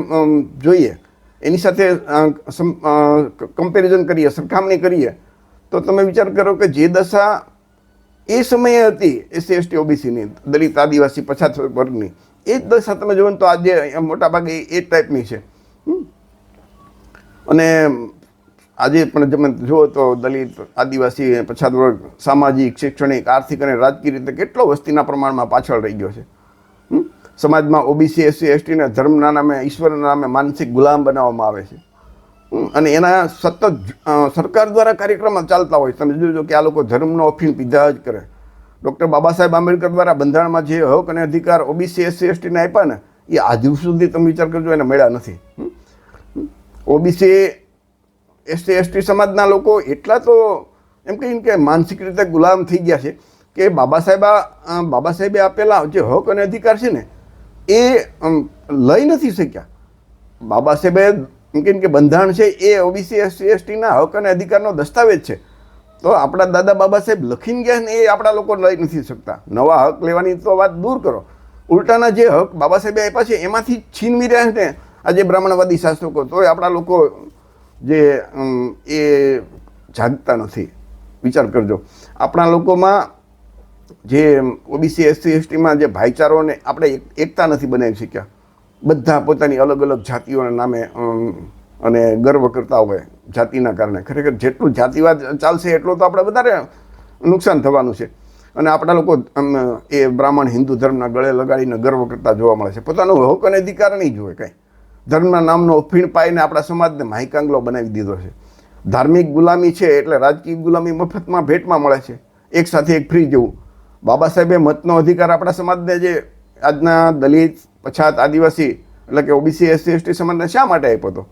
જોઈએ એની સાથે કમ્પેરિઝન કરીએ, સરખામણી કરીએ, તો તમે વિચાર કરો કે જે દશા એ સમયે હતી એસસી એસટી ઓબીસીની, દલિત આદિવાસી પછાત વર્ગની. એ જ દશા તમે જુઓ તો આજે મોટાભાગે એ ટાઈપની છે. અને આજે પણ તમે જુઓ તો દલિત આદિવાસી પછાત વર્ગ સામાજિક, શૈક્ષણિક, આર્થિક અને રાજકીય રીતે કેટલો વસ્તીના પ્રમાણમાં પાછળ રહી ગયો છે. સમાજમાં ઓબીસી એસસી એસટીને ધર્મના નામે, ઈશ્વરના નામે માનસિક ગુલામ બનાવવામાં આવે છે. અને એના સતત સરકાર દ્વારા કાર્યક્રમો ચાલતા હોય. તમે જોજો કે આ લોકો ધર્મનો અફીણ પીધા જ કરે. ડૉક્ટર બાબા સાહેબ આંબેડકર દ્વારા બંધારણમાં જે હક અને અધિકાર ઓબીસી એસસી એસટીને આપ્યા ને, એ આજ સુધી તમે વિચાર કરજો એને મળ્યા નથી. ઓબીસી એસસી એસટી સમાજના લોકો એટલા તો એમ કહીને કે માનસિક રીતે ગુલામ થઈ ગયા છે કે બાબા સાહેબે આપેલા જે હક અને અધિકાર છે ને એ લઈ નથી શક્યા. બાબા સાહેબે એમ કહીને કે બંધારણ છે એ ઓબીસી એસસી એસટીના હક અને અધિકારનો દસ્તાવેજ છે. તો આપણા દાદા બાબા સાહેબ લખીને ગયા ને એ આપણા લોકો લઈ નથી શકતા. નવા હક લેવાની તો વાત દૂર કરો, ઉલટાના જે હક બાબા સાહેબે આપ્યા છે એમાંથી છીનવી રહ્યા છે ને આજે બ્રાહ્મણવાદી શાસકો. તોય આપણા લોકો જે એ જાગતા નથી. વિચાર કરજો, આપણા લોકોમાં જે ઓબીસી એસસી એસટીમાં જે ભાઈચારોને આપણે એકતા નથી બનાવી શક્યા. બધા પોતાની અલગ અલગ જાતિઓના નામે અને ગર્વ કરતા હોય જાતિના કારણે. ખરેખર જેટલું જાતિવાદ ચાલશે એટલું તો આપણે વધારે નુકસાન થવાનું છે. અને આપણા લોકો એ બ્રાહ્મણ હિન્દુ ધર્મના ગળે લગાડીને ગર્વ કરતા જોવા મળે છે. પોતાનો હક અને અધિકાર નહીં જોવે કાંઈ. ધર્મના નામનો અફીણ પાઈને આપણા સમાજને માહિકાંગલો બનાવી દીધો છે. ધાર્મિક ગુલામી છે એટલે રાજકીય ગુલામી મફતમાં ભેટમાં મળે છે, એક સાથે એક ફ્રી જેવું. બાબા સાહેબે મતનો અધિકાર આપણા સમાજને જે આજના દલિત પછાત આદિવાસી એટલે કે ઓબીસી એસસી એસટી સમાજને શા માટે આપ્યો હતો?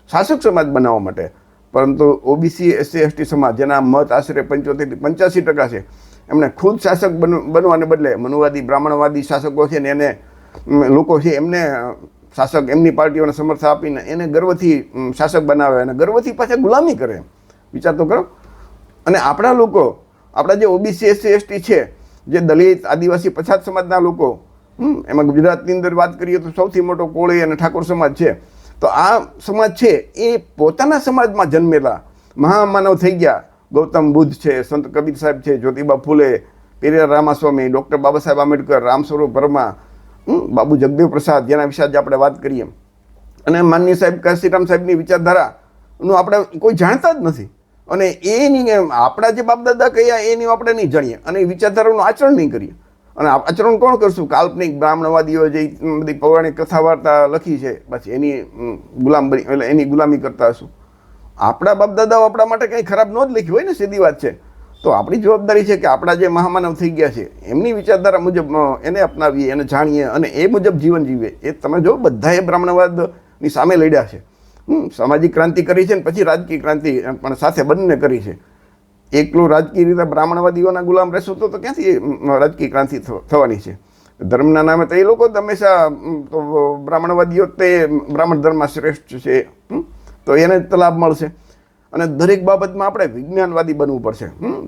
શાસક સમાજ બનાવવા માટે. પરંતુ ઓબીસી એસસી એસટી સમાજ જેના મત આશરે 75-85% છે, એમણે ખુદ શાસક બનવાને બદલે મનુવાદી બ્રાહ્મણવાદી શાસકો છે ને એને લોકો છે એમને શાસક એમની પાર્ટીઓને સમર્થન આપીને એને ગર્વથી શાસક બનાવે અને ગર્વથી પાછા ગુલામી કરે. વિચાર તો કરો. અને આપણા લોકો, આપણા જે ઓબીસી એસસી એસટી છે, જે દલિત આદિવાસી પછાત સમાજના લોકો, એમાં ગુજરાતની અંદર વાત કરીએ તો સૌથી મોટો કોળી અને ઠાકોર સમાજ છે. તો આ સમાજ છે એ પોતાના સમાજમાં જન્મેલા મહામાનવ થઈ ગયા. ગૌતમ બુદ્ધ છે, સંત કબીર સાહેબ છે, જ્યોતિબા ફૂલે, પેરિયાર રામાસ્વામી, ડૉક્ટર બાબા સાહેબ આંબેડકર, રામસ્વરૂપ વર્મા, બાબુ જગદેવ પ્રસાદ, જેના વિશે આજે આપણે વાત કરીએ. અને માનનીય સાહેબ કાશીરામ સાહેબની વિચારધારાનું આપણે કોઈ જાણતા જ નથી. અને એની આપણા જે બાપદાદા કહ્યા એની આપણે નહીં જાણીએ અને એ વિચારધારાનું આચરણ નહીં કરીએ. અને આચરણ કોણ કરશું? કાલ્પનિક બ્રાહ્મણવાદીઓ જે બધી પૌરાણિક કથા વાર્તા લખી છે પછી એની ગુલામી કરતા હશું. આપણા બાપદાદાઓ આપણા માટે કંઈ ખરાબ ન જ લખ્યું હોય ને, સીધી વાત છે. તો આપણી જવાબદારી છે કે આપણા જે મહામાનવ થઈ ગયા છે એમની વિચારધારા મુજબ એને અપનાવીએ, એને જાણીએ અને એ મુજબ જીવન જીવીએ. એ તમે જો બધાએ બ્રાહ્મણવાદની સામે લડ્યા છે. સામાજિક ક્રાંતિ કરી છે ને પછી રાજકીય ક્રાંતિ પણ સાથે બંને કરી છે. એકલું રાજકીય રીતે બ્રાહ્મણવાદીઓના ગુલામ રહેશો તો ક્યાંથી રાજકીય ક્રાંતિ થવાની છે? ધર્મના નામે તો એ લોકો હંમેશા બ્રાહ્મણવાદીઓ તે બ્રાહ્મણ ધર્મમાં શ્રેષ્ઠ છે તો એને જ લાભ મળશે. અને દરેક બાબતમાં આપણે વિજ્ઞાનવાદી બનવું પડશે.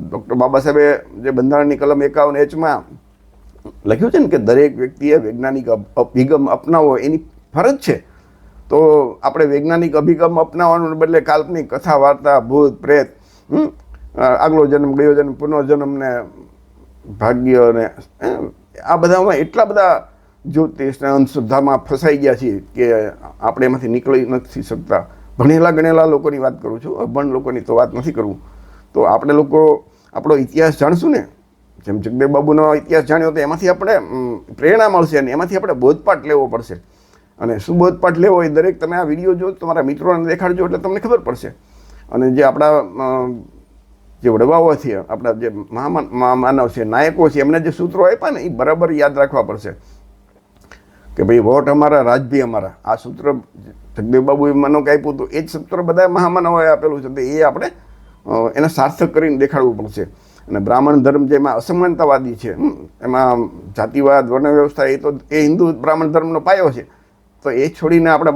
ડૉક્ટર બાબા સાહેબે જે બંધારણની કલમ 51H લખ્યું છે ને કે દરેક વ્યક્તિએ વૈજ્ઞાનિક અભિગમ અપનાવવો એની ફરજ છે. તો આપણે વૈજ્ઞાનિક અભિગમ અપનાવવાને બદલે કાલ્પનિક કથા વાર્તા, ભૂત પ્રેત, આગલો જન્મ, ગયો જન્મ, પુનર્જન્મ ને ભાગ્ય ને આ બધામાં એટલા બધા જ્યોતિષના અંધશ્રદ્ધામાં ફસાઈ ગયા છીએ કે આપણે એમાંથી નીકળી નથી શકતા. ભણેલા ગણેલા લોકોની વાત કરું છું, અભણ લોકોની તો વાત નથી કરવું. તો આપણે લોકો આપણો ઇતિહાસ જાણશું ને, જેમ જગદેવ બાબુનો ઇતિહાસ જાણ્યો તો એમાંથી આપણે પ્રેરણા મળશે અને એમાંથી આપણે બોધપાઠ લેવો પડશે. અને શું બોધપાઠ લેવો એ દરેક તમે આ વિડીયો જો તમારા મિત્રોને દેખાડજો એટલે તમને ખબર પડશે. અને જે આપણા જે વડવાઓ છે, આપણા જે માનવ છે, નાયકો છે, એમને જે સૂત્રો આપ્યા ને એ બરાબર યાદ રાખવા પડશે કે ભાઈ વોટ અમારા, રાજ ભી અમારા. આ સૂત્ર જગદેવ બાબુએ મનો આપ્યું હતું એ જ સૂત્ર બધા મહામાનવોએ આપેલું છે. તો એ આપણે એને સાર્થક કરીને દેખાડવું પડશે. અને બ્રાહ્મણ ધર્મ જેમાં અસમાનતાવાદી છે, એમાં જાતિવાદ, વર્ણ વ્યવસ્થા, એ તો એ હિન્દુ બ્રાહ્મણ ધર્મનો પાયો છે. તો એ છોડીને આપણે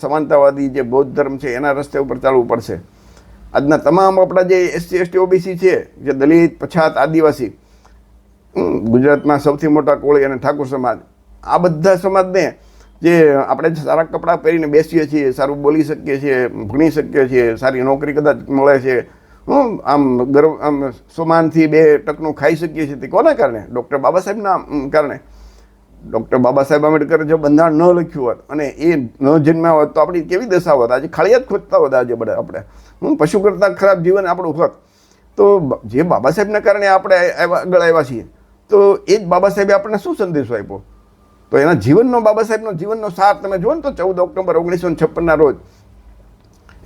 સમાનતાવાદી જે બૌદ્ધ ધર્મ છે એના રસ્તે ઉપર ચાલવું પડશે. આજના તમામ આપણા જે એસસી એસટી ઓબીસી છે, જે દલિત પછાત આદિવાસી, ગુજરાતમાં સૌથી મોટા કોળી અને ઠાકોર સમાજ, આ બધા સમાજને જે આપણે સારા કપડાં પહેરીને બેસીએ છીએ, સારું બોલી શકીએ છીએ, ભણી શકીએ છીએ, સારી નોકરી કદાચ મળે છે, હું આમ ગર્વ આમ સોમાનથી 2 ટકનું ખાઈ શકીએ છીએ તે કોના કારણે? ડૉક્ટર બાબા સાહેબના કારણે. ડૉક્ટર બાબા સાહેબ આંબેડકરે જો બંધારણ ન લખ્યું હોત અને એ ન જન્મ્યા હોત તો આપણી કેવી દશા હોત? આજે ખાળિયા જ ખોદતા હોત આજે બધા આપણે. પશુ કરતાં ખરાબ જીવન આપણું હોત. તો જે બાબા સાહેબના કારણે આપણે આગળ આવ્યા છીએ, તો એ જ બાબા સાહેબે આપણને શું સંદેશો આપ્યો? તો એના જીવનનો, બાબા સાહેબનો જીવનનો સાર તમે જુઓ ને તો 14 ઓક્ટોબર 1956ના રોજ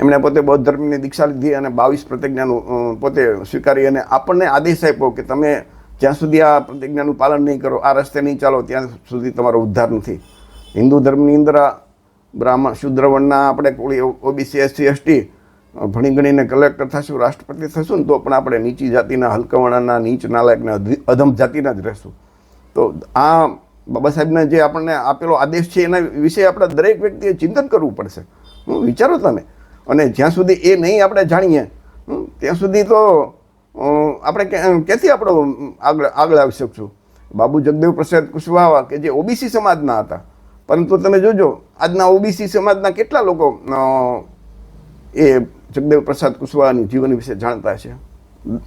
એમણે પોતે બૌદ્ધ ધર્મની દીક્ષા લીધી અને 22 પ્રતિજ્ઞાનું પોતે સ્વીકારી અને આપણને આદેશ આપ્યો કે તમે જ્યાં સુધી આ પ્રતિજ્ઞાનું પાલન નહીં કરો, આ રસ્તે નહીં ચાલો, ત્યાં સુધી તમારો ઉદ્ધાર નથી. હિન્દુ ધર્મની અંદર બ્રાહ્મણ શુદ્ર વર્ણના આપણે કોઈ ઓબીસી SC ST ભણી ગણીને કલેક્ટર થશું, રાષ્ટ્રપતિ થશું ને તો પણ આપણે નીચી જાતિના, હલકવર્ણના, નીચ નાલાયકના, અધમ જાતિના જ રહેશું. તો આ બાબા સાહેબને જે આપણને આપેલો આદેશ છે એના વિશે આપણે દરેક વ્યક્તિએ ચિંતન કરવું પડશે. વિચારો તમે. અને જ્યાં સુધી એ નહીં આપણે જાણીએ ત્યાં સુધી તો આપણે ક્યાંથી આપણો આગળ આવી શકશું? બાબુ જગદેવ પ્રસાદ કુશવાહા કે જે ઓબીસી સમાજના હતા, પરંતુ તમે જોજો આજના ઓબીસી સમાજના કેટલા લોકો એ જગદેવ પ્રસાદ કુશવાહાની જીવન વિશે જાણતા છે?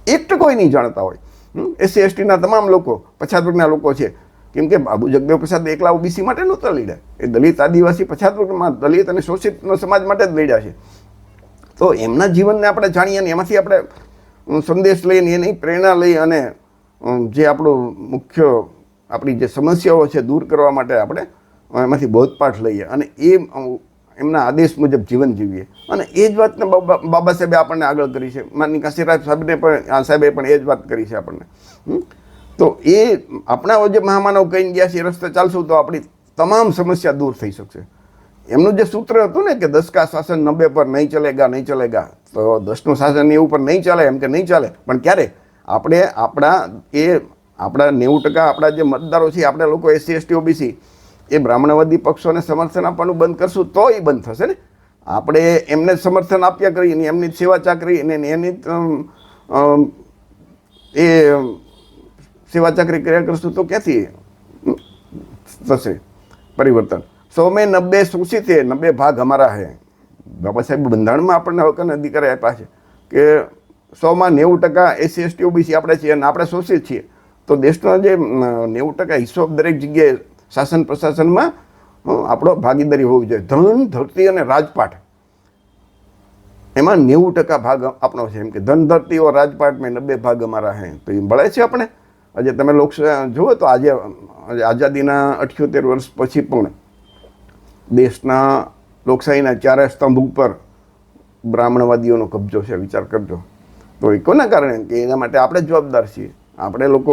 1% નહીં જાણતા હોય. SC STના તમામ લોકો, પછાત વર્ગના લોકો છે. કેમ કે બાબુ જગદેવ પ્રસાદ એકલા ઓબીસી માટે નહોતા લડ્યા, એ દલિત, આદિવાસી, પછાત વર્ગમાં દલિત અને શોષિત સમાજ માટે જ લડ્યા છે. તો એમના જીવનને આપણે જાણીએ અને એમાંથી આપણે સંદેશ લઈને એની પ્રેરણા લઈ અને જે આપણું મુખ્ય આપણી જે સમસ્યાઓ છે દૂર કરવા માટે આપણે એમાંથી બોધપાઠ લઈએ અને એમના આદેશ મુજબ જીવન જીવીએ. અને એ જ વાતને બાબા સાહેબે આપણને આગળ કરી છે. માનની કાશીરાજ સાહેબે પણ એ જ વાત કરી છે આપણને. તો એ આપણા જે મહામાનવ કહીને ગયા છે એ રસ્તે ચાલશું તો આપણી તમામ સમસ્યા દૂર થઈ શકશે. એમનું જે સૂત્ર હતું ને કે 10 કા શાસન 90 પર નહીં ચલેગા, નહીં ચલેગા, તો 10નું શાસન એવું પર નહીં ચાલે, એમ કે નહીં ચાલે. પણ ક્યારે? આપણે આપણા 90% આપણા જે મતદારો છે, આપણે લોકો SC ST OBC એ બ્રાહ્મણવાદી પક્ષોને સમર્થન આપવાનું બંધ કરશું તો એ બંધ થશે ને. આપણે એમને સમર્થન આપ્યા કરીને એમની સેવા ચાકરી અને એની એ સેવા ચાકરી કર્યા કરશું તો ક્યાંથી થશે પરિવર્તન? 100 में 90 શોષિત છે, 90 ભાગ અમારા હે. બાબા સાહેબ બંધારણમાં આપણને હકોને અધિકાર આપ્યા છે કે 100માં 90% SC ST OBC આપણે છીએ અને આપણે શોષિત છીએ. તો દેશનો જે 90% હિસ્સો દરેક જગ્યાએ શાસન પ્રશાસનમાં આપણો ભાગીદારી હોવી જોઈએ. ધન, ધરતી અને રાજપાટ એમાં 90% ભાગ આપણો છે. એમ કે ધન, ધરતી ઓર રાજપાટ મેં 90 ભાગ અમારા હે. તો એ મળે છે આપણે. આજે તમે લોકસભા જુઓ તો આજે આઝાદીના 78 વર્ષ પછી પણ દેશના લોકશાહીના 4 સ્તંભ ઉપર બ્રાહ્મણવાદીઓનો કબજો છે. વિચાર કરજો. તો એ કોના કારણે? કે એના માટે આપણે જવાબદાર છીએ. આપણે લોકો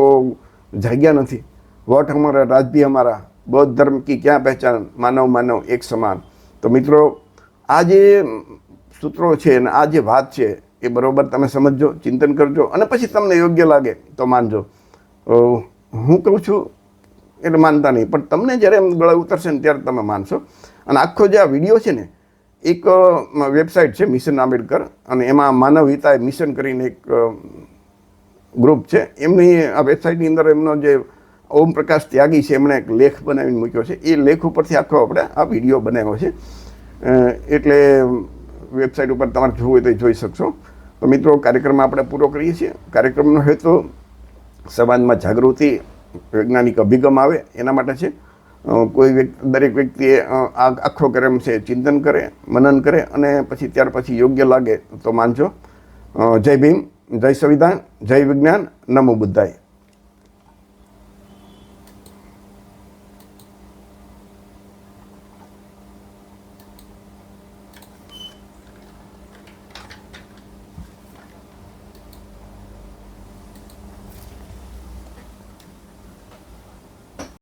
જાગ્યા નથી. વોટ હમારા, રાજ ભી હમારા, બૌદ્ધ ધર્મ કી ક્યાં પહેચાન, માનવ માનવ એક સમાન. તો મિત્રો, આ જે સૂત્રો છે અને આ જે વાત છે એ બરાબર તમે સમજજો, ચિંતન કરજો અને પછી તમને યોગ્ય લાગે તો માનજો. હું કહું છું એટલે માનતા નહીં, પણ તમને જ્યારે એમ ગળે ઉતરશે ને ત્યારે તમે માનશો. અને આખો જે આ વિડીયો છે ને, એક વેબસાઇટ છે મિશન આંબેડકર, અને એમાં માનવ હિતાય મિશન કરીને એક ગ્રુપ છે. એમની આ વેબસાઇટની અંદર એમનો જે ઓમ પ્રકાશ ત્યાગી છે, એમણે એક લેખ બનાવીને મૂક્યો છે. એ લેખ ઉપરથી આખો આપણે આ વિડીયો બનાવ્યો છે. એટલે વેબસાઇટ ઉપર તમારે જોવું હોય તો જોઈ શકશો. તો મિત્રો, કાર્યક્રમ આપણે પૂરો કરીએ છીએ. કાર્યક્રમનો હેતુ સમાજમાં જાગૃતિ, વૈજ્ઞાનિક અભિગમ આવે એના માટે છે. દરેક વ્યક્તિએ આખો કાર્યક્રમ છે ચિંતન કરે, મનન કરે અને પછી ત્યાર પછી યોગ્ય લાગે તો માનજો. જય ભીમ, જય સંવિધાન, જય વિજ્ઞાન, નમો બુદ્ધાય.